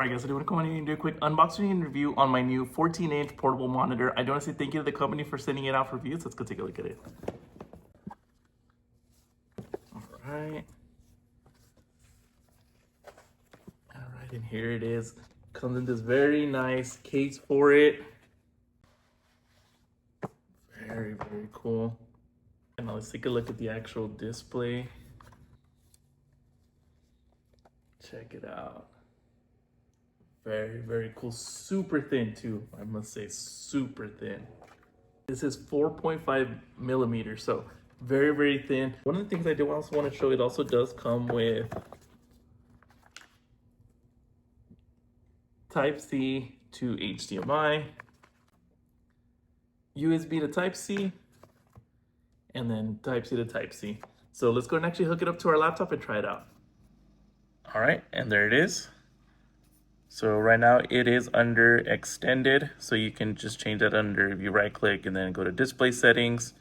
Alright guys, I do want to come on here and do a quick unboxing and review on my new 14-inch portable monitor. I do want to say thank you to the company for sending it out for reviews. Let's go take a look at it. Alright. Alright, and here it is. Comes in this very nice case for it. Very, very cool. And now let's take a look at the actual display. Check it out. Very, very cool. Super thin too. I must say super thin. This is 4.5 millimeters, so very, very thin. One of the things I do also want to show, it also does come with Type-C to HDMI, USB to Type-C, and then Type-C to Type-C. So let's go and actually hook it up to our laptop and try it out. All right, and there it is. So right now it is under extended, so you can just change that under, if you right click and then go to display settings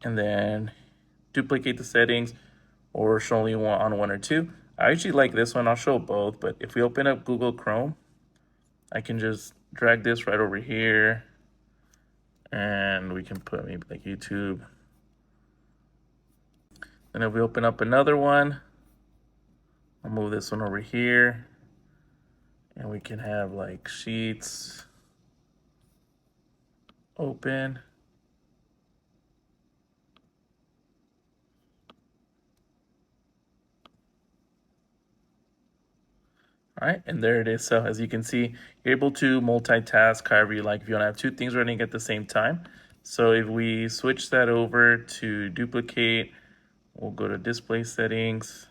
and then duplicate the settings or show only on one or two. I actually like this one. I'll show both, but if we open up Google Chrome, I can just drag this right over here and we can put maybe like YouTube. And if we open up another one, I'll move this one over here. And we can have like Sheets open. All right, and there it is. So as you can see, you're able to multitask however you like if you want to have two things running at the same time. So if we switch that over to duplicate, we'll go to display settings.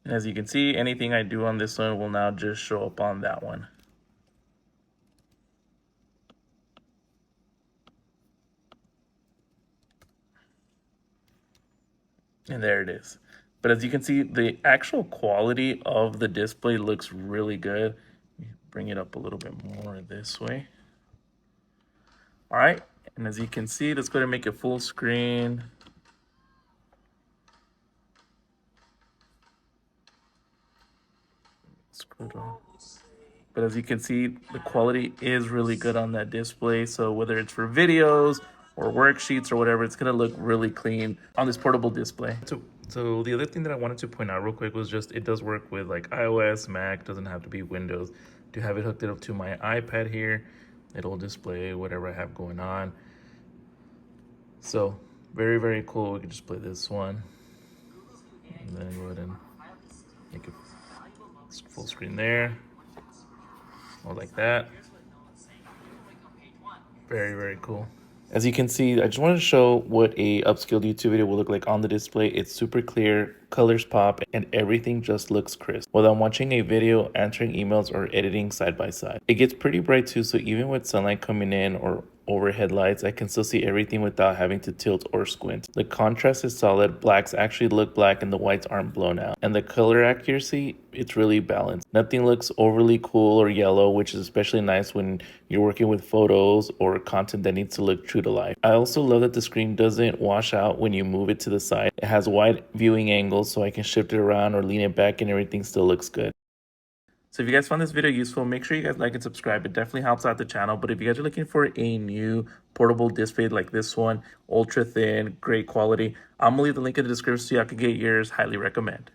And as you can see, anything I do on this one will now just show up on that one. And there it is. But as you can see, the actual quality of the display looks really good. Bring it up a little bit more this way. All right, and as you can see, let's go ahead and make it full screen. Scroll down. But as you can see, the quality is really good on that display. So whether it's for videos or worksheets or whatever, it's gonna look really clean on this portable display. So the other thing that I wanted to point out real quick was just, it does work with like iOS, Mac, doesn't have to be Windows. To have it hooked up to my iPad here, it'll display whatever I have going on. So very, very cool. We can just play this one. And then go ahead and make it full screen there. Or like that. Very, very cool. As you can see, I just wanted to show what a upscaled YouTube video will look like on the display. It's super clear, colors pop, and everything just looks crisp. Whether I'm watching a video, answering emails, or editing side by side. It gets pretty bright too, so even with sunlight coming in or overhead lights, I can still see everything without having to tilt or squint. The contrast is solid, blacks actually look black and the whites aren't blown out. And the color accuracy, it's really balanced. Nothing looks overly cool or yellow, which is especially nice when you're working with photos or content that needs to look true to life. I also love that the screen doesn't wash out when you move it to the side. It has wide viewing angles, so I can shift it around or lean it back and everything still looks good. So if you guys found this video useful, make sure you guys like and subscribe. It definitely helps out the channel. But if you guys are looking for a new portable display like this one, ultra thin, great quality, I'm gonna leave the link in the description so y'all can get yours. Highly recommend.